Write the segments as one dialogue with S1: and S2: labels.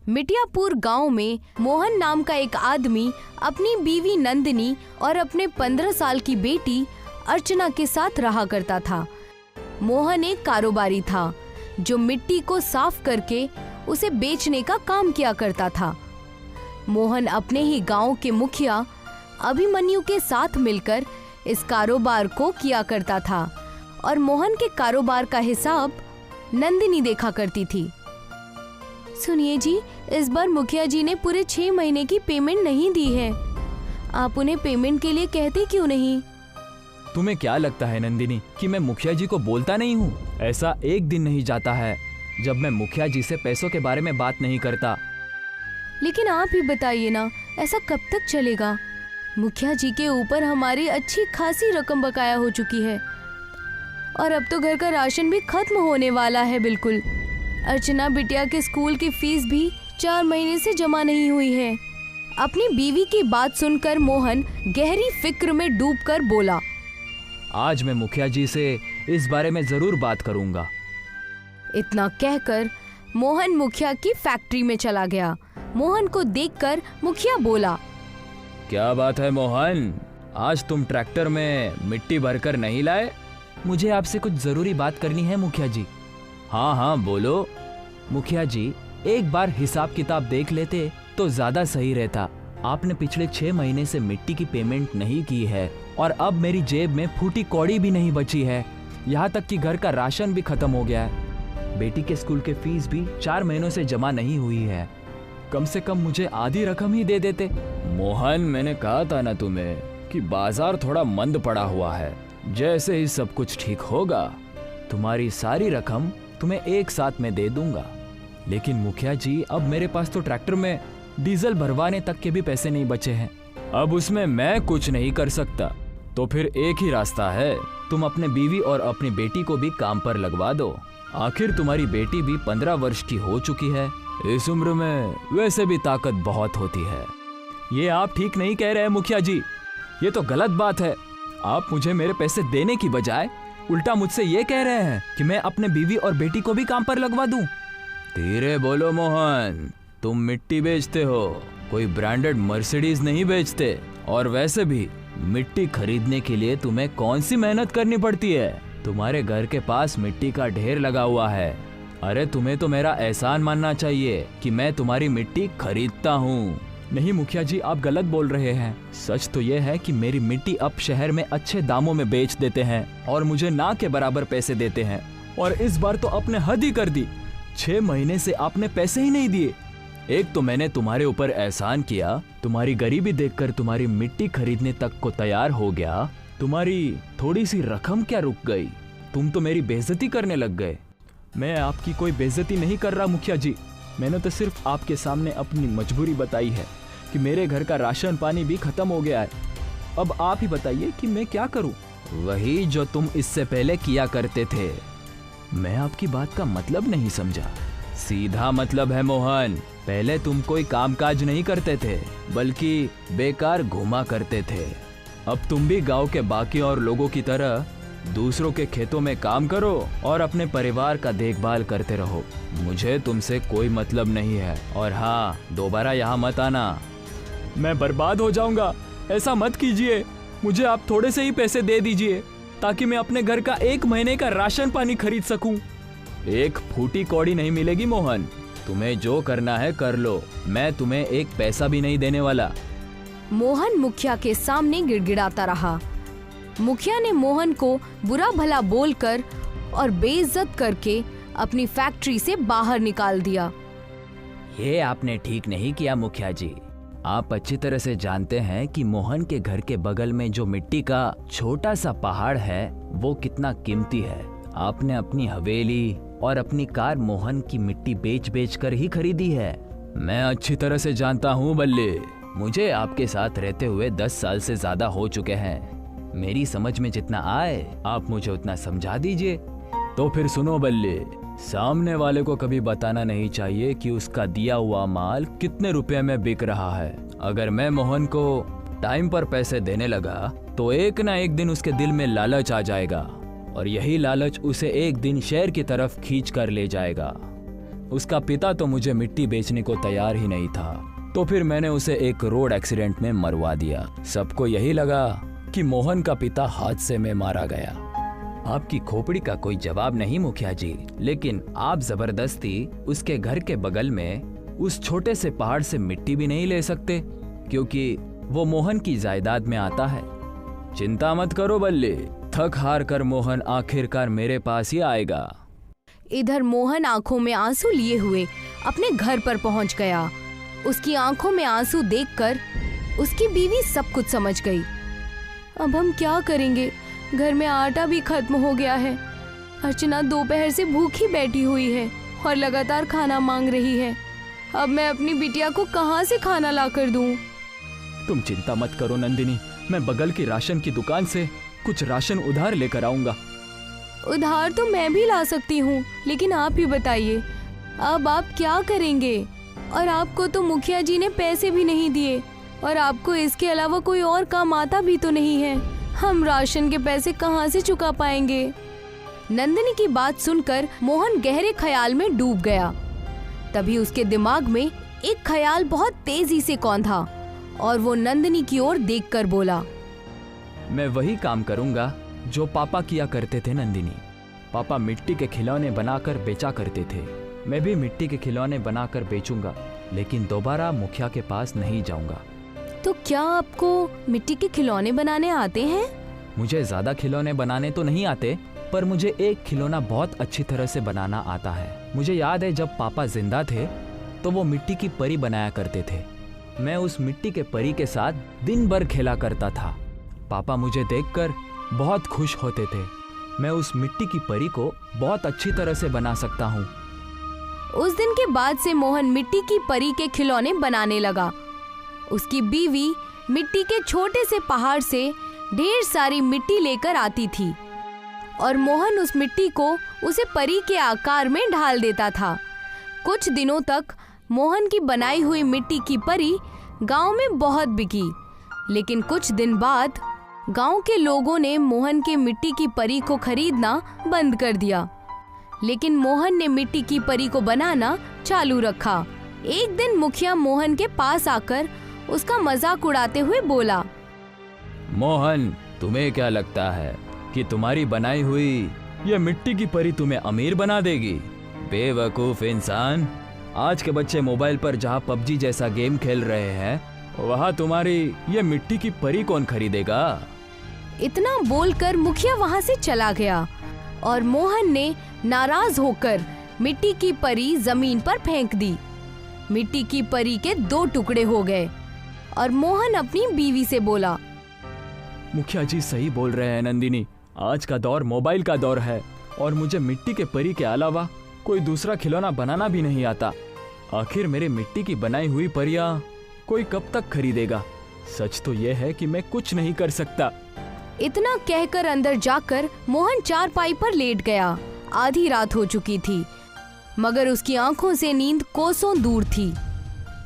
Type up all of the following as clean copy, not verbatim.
S1: मिटियापुर गांव में मोहन नाम का एक आदमी अपनी बीवी नंदिनी और अपने 15 साल की बेटी अर्चना के साथ रहा करता था। मोहन एक कारोबारी था जो मिट्टी को साफ करके उसे बेचने का काम किया करता था। मोहन अपने ही गांव के मुखिया अभिमन्यु के साथ मिलकर इस कारोबार को किया करता था और मोहन के कारोबार का हिसाब नंदिनी देखा करती थी। सुनिए जी, इस बार मुखिया जी ने पूरे 6 महीने की पेमेंट नहीं दी है। आप उन्हें पेमेंट के लिए कहते क्यों नहीं?
S2: तुम्हें क्या लगता है नंदिनी कि मैं मुखिया जी को बोलता नहीं हूँ? ऐसा एक दिन नहीं जाता है जब मैं मुखिया जी से पैसों के बारे में बात नहीं करता।
S1: लेकिन आप ही बताइए ना, ऐसा कब तक चलेगा? मुखिया जी के ऊपर हमारी अच्छी खासी रकम बकाया हो चुकी है और अब तो घर का राशन भी खत्म होने वाला है बिल्कुल। अर्चना बिटिया के स्कूल की फीस भी 4 महीने से जमा नहीं हुई है। अपनी बीवी की बात सुनकर मोहन गहरी फिक्र में डूबकर बोला,
S2: आज मैं मुखिया जी से इस बारे में जरूर बात करूंगा।
S1: इतना कहकर मोहन मुखिया की फैक्ट्री में चला गया। मोहन को देखकर मुखिया बोला,
S2: क्या बात है मोहन, आज तुम ट्रैक्टर में मिट्टी भरकर नहीं लाए? मुझे आपसे कुछ जरूरी बात करनी है मुखिया जी। हाँ हाँ बोलो। मुखिया जी, एक बार हिसाब किताब देख लेते तो ज्यादा सही रहता। आपने पिछले 6 महीने से मिट्टी की पेमेंट नहीं की है और अब मेरी जेब में फूटी कौड़ी भी नहीं बची है। यहाँ तक कि घर का राशन भी खत्म हो गया है। बेटी के स्कूल के फीस भी 4 महीनों से जमा नहीं हुई है। कम से कम मुझे आधी रकम ही दे देते। मोहन, मैंने कहा था ना तुम्हें कि बाजार थोड़ा मंद पड़ा हुआ है। जैसे ही सब कुछ ठीक होगा तुम्हारी सारी रकम तुम्हें एक साथ में दे दूंगा। लेकिन मुखिया जी, अब मेरे पास तो ट्रैक्टर में डीजल भरवाने तक के भी पैसे नहीं बचे हैं। अब उसमें मैं कुछ नहीं कर सकता। तो फिर एक ही रास्ता है, तुम अपने बीवी और अपनी बेटी को भी काम पर लगवा दो। आखिर तुम्हारी बेटी भी 15 वर्ष की हो चुकी है। इस उम्र में वैसे भी ताकत बहुत होती है। ये आप ठीक नहीं कह रहे हैं मुखिया जी, ये तो गलत बात है। आप मुझे मेरे पैसे देने की बजाय उल्टा मुझसे ये कह रहे हैं कि मैं अपने बीवी और बेटी को भी काम पर लगवा दूं। धीरे बोलो मोहन, तुम मिट्टी बेचते हो, कोई ब्रांडेड मर्सिडीज नहीं बेचते। और वैसे भी मिट्टी खरीदने के लिए तुम्हें कौन सी मेहनत करनी पड़ती है? तुम्हारे घर के पास मिट्टी का ढेर लगा हुआ है। अरे तुम्हें तो मेरा एहसान मानना चाहिए कि मैं तुम्हारी मिट्टी खरीदता हूँ। नहीं मुखिया जी, आप गलत बोल रहे हैं। सच तो ये है कि मेरी मिट्टी अब शहर में अच्छे दामों में बेच देते हैं और मुझे ना के बराबर पैसे देते हैं। और इस बार तो आपने हद ही कर दी। 6 महीने से आपने पैसे ही नहीं दिए। एक तो मैंने तुम्हारे ऊपर एहसान किया, तुम्हारी गरीबी देखकर तुम्हारी मिट्टी खरीदने तक को तैयार हो गया। तुम्हारी थोड़ी सी रकम क्या रुक गई? तुम तो मेरी बेइज्जती करने लग गए। मैं आपकी कोई बेइज्जती नहीं कर रहा मुखिया जी। मैंने तो सिर्फ आपके सामने अपनी मजबूरी बताई है कि मेरे घर का राशन पानी भी खत्म हो गया है। अब आप ही बताइए कि मैं क्या करूं? वही जो तुम इससे पहले किया करते थे। मैं आपकी बात का मतलब नहीं समझा। सीधा मतलब है मोहन, पहले तुम कोई कामकाज नहीं करते थे बल्कि बेकार घूमा करते थे। अब तुम भी गांव के बाकी और लोगों की तरह दूसरों के खेतों में काम करो और अपने परिवार का देखभाल करते रहो। मुझे तुमसे कोई मतलब नहीं है। और हाँ, दोबारा यहाँ मत आना। मैं बर्बाद हो जाऊंगा, ऐसा मत कीजिए। मुझे आप थोड़े से ही पैसे दे दीजिए ताकि मैं अपने घर का 1 महीने का राशन पानी खरीद सकूं। एक फूटी कौड़ी नहीं मिलेगी मोहन। तुम्हें जो करना है कर लो, मैं तुम्हें एक पैसा भी नहीं देने वाला।
S1: मोहन मुखिया के सामने गिड़गिड़ाता रहा। मुखिया ने मोहन को बुरा भला बोलकर और बेइज्जत करके अपनी फैक्ट्री से बाहर निकाल दिया।
S2: ये आपने ठीक नहीं किया मुखिया जी। आप अच्छी तरह से जानते हैं कि मोहन के घर के बगल में जो मिट्टी का छोटा सा पहाड़ है वो कितना कीमती है। आपने अपनी हवेली और अपनी कार मोहन की मिट्टी बेच बेच कर ही खरीदी है। मैं अच्छी तरह से जानता हूँ बल्ले। मुझे आपके साथ रहते हुए 10 साल से ज्यादा हो चुके हैं। मेरी समझ में जितना आए आप मुझे उतना समझा दीजिए। तो फिर सुनो बल्ले, सामने वाले को कभी बताना नहीं चाहिए कि उसका दिया हुआ माल कितने रुपए में बिक रहा है। अगर मैं मोहन को टाइम पर पैसे देने लगा तो एक ना एक दिन उसके दिल में लालच आ जाएगा और यही लालच उसे एक दिन शहर की तरफ खींच कर ले जाएगा। उसका पिता तो मुझे मिट्टी बेचने को तैयार ही नहीं था, तो फिर मैंने उसे एक रोड एक्सीडेंट में मरवा दिया। सबको यही लगा कि मोहन का पिता हादसे में मारा गया। आपकी खोपड़ी का कोई जवाब नहीं मुखिया जी, लेकिन आप जबरदस्ती उसके घर के बगल में उस छोटे से पहाड़ से मिट्टी भी नहीं ले सकते, क्योंकि वो मोहन की जायदाद में आता है। चिंता मत करो बल्ले, थक हार कर मोहन आखिरकार मेरे पास ही आएगा।
S1: इधर मोहन आंखों में आंसू लिए हुए अपने घर पर पहुंच गया। उसकी आंखों में आंसू देखकर उसकी बीवी सब कुछ समझ गई। अब हम क्या करेंगे, घर में आटा भी खत्म हो गया है। अर्चना दोपहर से भूखी बैठी हुई है और लगातार खाना मांग रही है। अब मैं अपनी बिटिया को कहाँ से खाना ला कर दूं?
S2: तुम चिंता मत करो नंदिनी, मैं बगल की राशन की दुकान से कुछ राशन उधार लेकर आऊंगा।
S1: उधार तो मैं भी ला सकती हूँ, लेकिन आप ही बताइए अब आप क्या करेंगे? और आपको तो मुखिया जी ने पैसे भी नहीं दिए और आपको इसके अलावा कोई और काम आता भी तो नहीं है। हम राशन के पैसे कहाँ से चुका पाएंगे? नंदिनी की बात सुनकर मोहन गहरे ख्याल में डूब गया। तभी उसके दिमाग में एक ख्याल बहुत तेजी से कौंधा और वो नंदिनी की ओर देखकर बोला,
S2: मैं वही काम करूंगा जो पापा किया करते थे नंदिनी। पापा मिट्टी के खिलौने बनाकर बेचा करते थे, मैं भी मिट्टी के खिलौने बनाकर बेचूंगा, लेकिन दोबारा मुखिया के पास नहीं जाऊंगा।
S1: तो क्या आपको मिट्टी के खिलौने बनाने आते हैं?
S2: मुझे ज्यादा खिलौने बनाने तो नहीं आते, पर मुझे एक खिलौना बहुत अच्छी तरह से बनाना आता है। मुझे याद है जब पापा जिंदा थे तो वो मिट्टी की परी बनाया करते थे। मैं उस मिट्टी के परी के साथ दिन भर खेला करता था। पापा मुझे देखकर बहुत खुश होते थे। मैं उस मिट्टी की परी को बहुत अच्छी तरह से बना सकता हूँ।
S1: उस दिन के बाद से मोहन मिट्टी की परी के खिलौने बनाने लगा। उसकी बीवी मिट्टी के छोटे से पहाड़ से ढेर सारी मिट्टी लेकर आती थी और मोहन उस मिट्टी को उसे परी के आकार में ढाल देता था। कुछ दिनों तक मोहन की बनाई हुई मिट्टी की परी गांव में बहुत बिकी, लेकिन कुछ दिन बाद गांव के लोगों ने मोहन के मिट्टी की परी को खरीदना बंद कर दिया। लेकिन मोहन ने मिट्टी की परी को बनाना चालू रखा। एक दिन मुखिया मोहन के पास आकर उसका मजाक उड़ाते हुए बोला,
S2: मोहन, तुम्हें क्या लगता है कि तुम्हारी बनाई हुई ये मिट्टी की परी तुम्हें अमीर बना देगी? बेवकूफ इंसान, आज के बच्चे मोबाइल पर जहाँ पबजी जैसा गेम खेल रहे हैं, वहाँ तुम्हारी ये मिट्टी की परी कौन खरीदेगा?
S1: इतना बोलकर मुखिया वहाँ से चला गया और मोहन ने नाराज होकर मिट्टी की परी जमीन पर फेंक दी। मिट्टी की परी के 2 टुकड़े हो गए और मोहन अपनी बीवी से बोला,
S2: मुखिया जी सही बोल रहे हैं नंदिनी, आज का दौर मोबाइल का दौर है और मुझे मिट्टी के परी के अलावा कोई दूसरा खिलौना बनाना भी नहीं आता। आखिर मेरे मिट्टी की बनाई हुई परियां कोई कब तक खरीदेगा? सच तो यह है कि मैं कुछ नहीं कर सकता।
S1: इतना कहकर अंदर जाकर मोहन चारपाई पर लेट गया। आधी रात हो चुकी थी, मगर उसकी आंखों से नींद कोसों दूर थी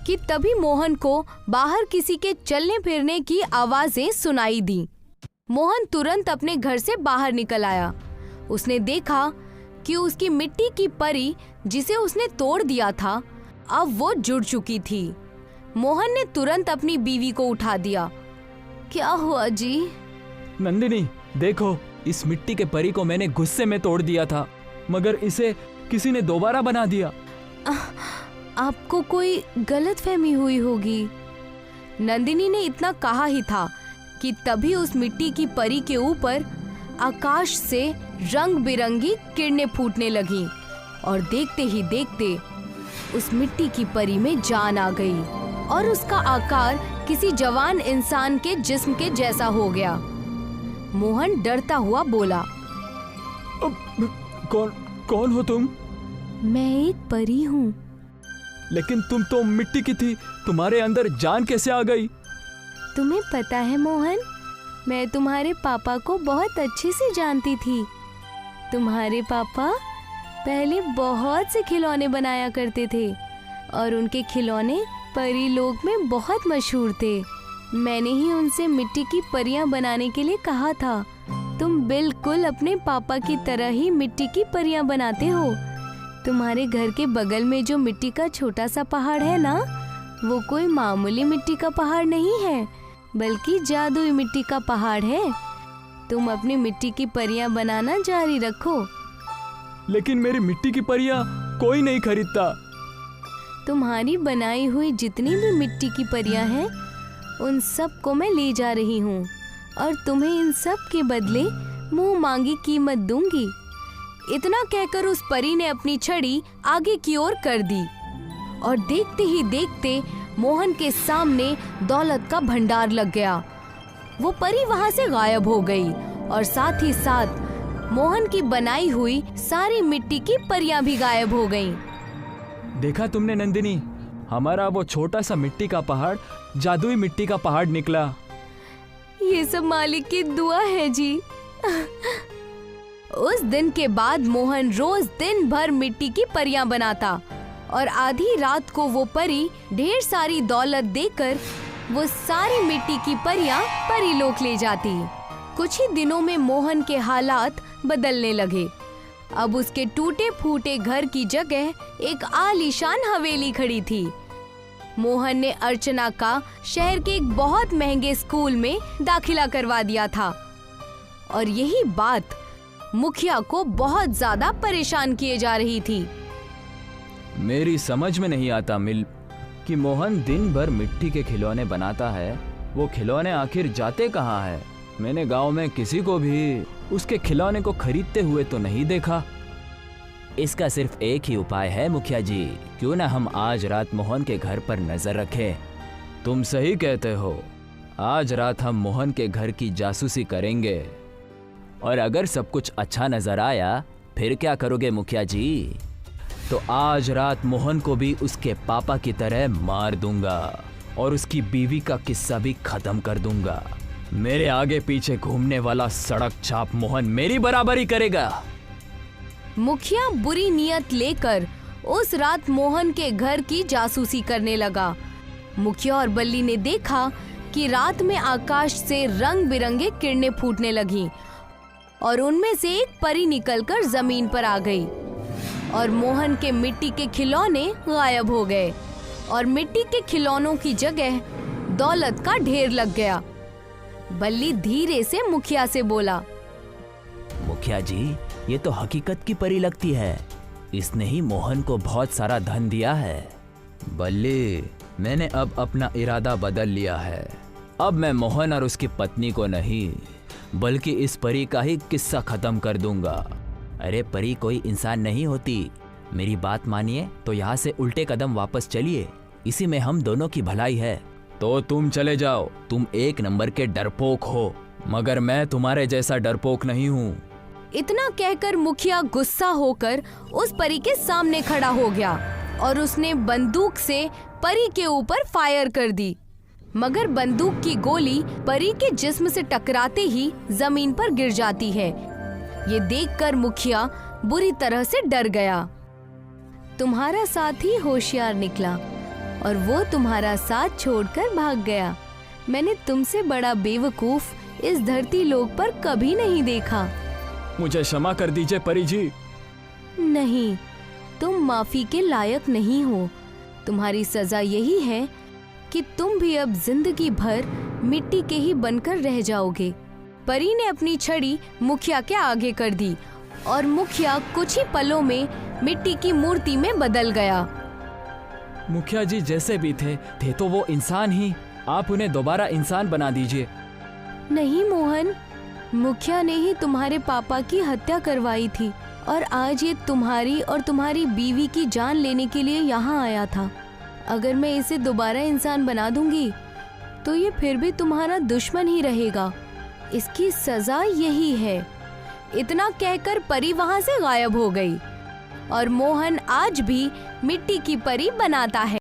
S1: कि तभी मोहन को बाहर किसी के चलने फिरने की आवाजें सुनाई दी। मोहन तुरंत अपने घर से बाहर निकल आया। उसने देखा कि उसकी मिट्टी की परी जिसे उसने तोड़ दिया था, अब वो जुड़ चुकी थी। मोहन ने तुरंत अपनी बीवी को उठा दिया। क्या हुआ जी?
S2: नंदिनी, देखो, इस मिट्टी के परी को मैंने गुस्से में तोड़ दिया था, मगर इसे किसी ने दोबारा बना दिया।
S1: आपको कोई गलतफहमी हुई होगी। नंदिनी ने इतना कहा ही था कि तभी उस मिट्टी की परी के ऊपर आकाश से रंग बिरंगी किरणें फूटने लगीं और देखते ही देखते उस मिट्टी की परी में जान आ गई और उसका आकार किसी जवान इंसान के जिस्म के जैसा हो गया। मोहन डरता हुआ बोला,
S2: कौन हो तुम?
S1: मैं एक परी हूँ।
S2: लेकिन तुम तो मिट्टी की थी, तुम्हारे अंदर जान कैसे आ गई?
S1: तुम्हें पता है मोहन, मैं तुम्हारे पापा को बहुत अच्छे से जानती थी। तुम्हारे पापा पहले बहुत से खिलौने बनाया करते थे और उनके खिलौने परी लोक में बहुत मशहूर थे। मैंने ही उनसे मिट्टी की परियां बनाने के लिए कहा था। तुम बिल्कुल अपने पापा की तरह ही मिट्टी की परियां बनाते हो। तुम्हारे घर के बगल में जो मिट्टी का छोटा सा पहाड़ है ना, वो कोई मामूली मिट्टी का पहाड़ नहीं है, बल्कि जादुई मिट्टी का पहाड़ है। तुम अपनी मिट्टी की परियां बनाना जारी रखो।
S2: लेकिन मेरी मिट्टी की परियां कोई नहीं खरीदता।
S1: तुम्हारी बनाई हुई जितनी भी मिट्टी की परियां हैं, उन सब को मैं ले जा रही हूँ और तुम्हें इन सब के बदले मुंह मांगी कीमत दूंगी। इतना कहकर उस परी ने अपनी छड़ी आगे की ओर कर दी और देखते ही देखते मोहन के सामने दौलत का भंडार लग गया। वो परी वहां से गायब हो गई और साथ ही साथ मोहन की बनाई हुई सारी मिट्टी की परियां भी गायब हो गईं।
S2: देखा तुमने नंदिनी, हमारा वो छोटा सा मिट्टी का पहाड़ जादुई मिट्टी का पहाड़ निकला।
S1: ये सब मालिक की दुआ है जी। उस दिन के बाद मोहन रोज दिन भर मिट्टी की परियां बनाता और आधी रात को वो परी ढेर सारी दौलत देकर वो सारी मिट्टी की परियां परीलोक ले जाती। कुछ ही दिनों में मोहन के हालात बदलने लगे। अब उसके टूटे फूटे घर की जगह एक आलीशान हवेली खड़ी थी। मोहन ने अर्चना का शहर के एक बहुत महंगे स्कूल में दाखिला करवा दिया था और यही बात मुखिया को बहुत ज्यादा परेशान किए जा रही थी।
S2: मेरी समझ में नहीं आता मिल कि मोहन दिन भर मिट्टी के खिलौने बनाता है, वो खिलौने आखिर जाते कहाँ है? मैंने गांव में किसी को भी उसके खिलौने को खरीदते हुए तो नहीं देखा। इसका सिर्फ एक ही उपाय है मुखिया जी, क्यों ना हम आज रात मोहन के घर पर नजर रखें। तुम सही कहते हो, आज रात हम मोहन के घर की जासूसी करेंगे और अगर सब कुछ अच्छा नजर आया फिर क्या करोगे मुखिया जी? तो आज रात मोहन को भी उसके पापा की तरह मार दूंगा और उसकी बीवी का किस्सा भी खत्म कर दूंगा। मेरे आगे पीछे घूमने वाला सड़क छाप मोहन मेरी बराबरी करेगा।
S1: मुखिया बुरी नियत लेकर उस रात मोहन के घर की जासूसी करने लगा। मुखिया और बल्ली ने देखा कि रात में आकाश से रंग बिरंगे किरणें फूटने लगीं और उनमें से एक परी निकलकर जमीन पर आ गई और मोहन के मिट्टी के खिलौने गायब हो गए और मिट्टी के खिलौनों की जगह दौलत का ढेर लग गया। बल्ली धीरे से मुखिया से बोला,
S2: मुखिया जी, ये तो हकीकत की परी लगती है। इसने ही मोहन को बहुत सारा धन दिया है। बल्ली, मैंने अब अपना इरादा बदल लिया है। अब मैं मोहन और उसकी पत्नी को नहीं बल्कि इस परी का ही किस्सा खत्म कर दूंगा। अरे परी कोई इंसान नहीं होती। मेरी बात मानिए तो यहाँ से उल्टे कदम वापस चलिए, इसी में हम दोनों की भलाई है। तो तुम चले जाओ, तुम एक नंबर के डरपोक हो, मगर मैं तुम्हारे जैसा डरपोक नहीं हूँ।
S1: इतना कहकर मुखिया गुस्सा होकर उस परी के सामने खड़ा हो गया और उसने बंदूक से परी के ऊपर फायर कर दी, मगर बंदूक की गोली परी के जिस्म से टकराते ही जमीन पर गिर जाती है। ये देखकर मुखिया बुरी तरह से डर गया। तुम्हारा साथी होशियार निकला और वो तुम्हारा साथ छोड़कर भाग गया। मैंने तुमसे बड़ा बेवकूफ इस धरती लोक पर कभी नहीं देखा।
S2: मुझे क्षमा कर दीजिए परी जी।
S1: नहीं, तुम माफी के लायक नहीं हो। तुम्हारी सजा यही है कि तुम भी अब जिंदगी भर मिट्टी के ही बनकर रह जाओगे। परी ने अपनी छड़ी मुखिया के आगे कर दी और मुखिया कुछ ही पलों में मिट्टी की मूर्ति में बदल गया।
S2: मुखिया जी जैसे भी थे तो वो इंसान ही, आप उन्हें दोबारा इंसान बना दीजिए।
S1: नहीं मोहन, मुखिया ने ही तुम्हारे पापा की हत्या करवाई थी और आज ये तुम्हारी और तुम्हारी बीवी की जान लेने के लिए यहाँ आया था। अगर मैं इसे दोबारा इंसान बना दूंगी तो ये फिर भी तुम्हारा दुश्मन ही रहेगा। इसकी सजा यही है। इतना कहकर परी वहाँ से गायब हो गई और मोहन आज भी मिट्टी की परी बनाता है।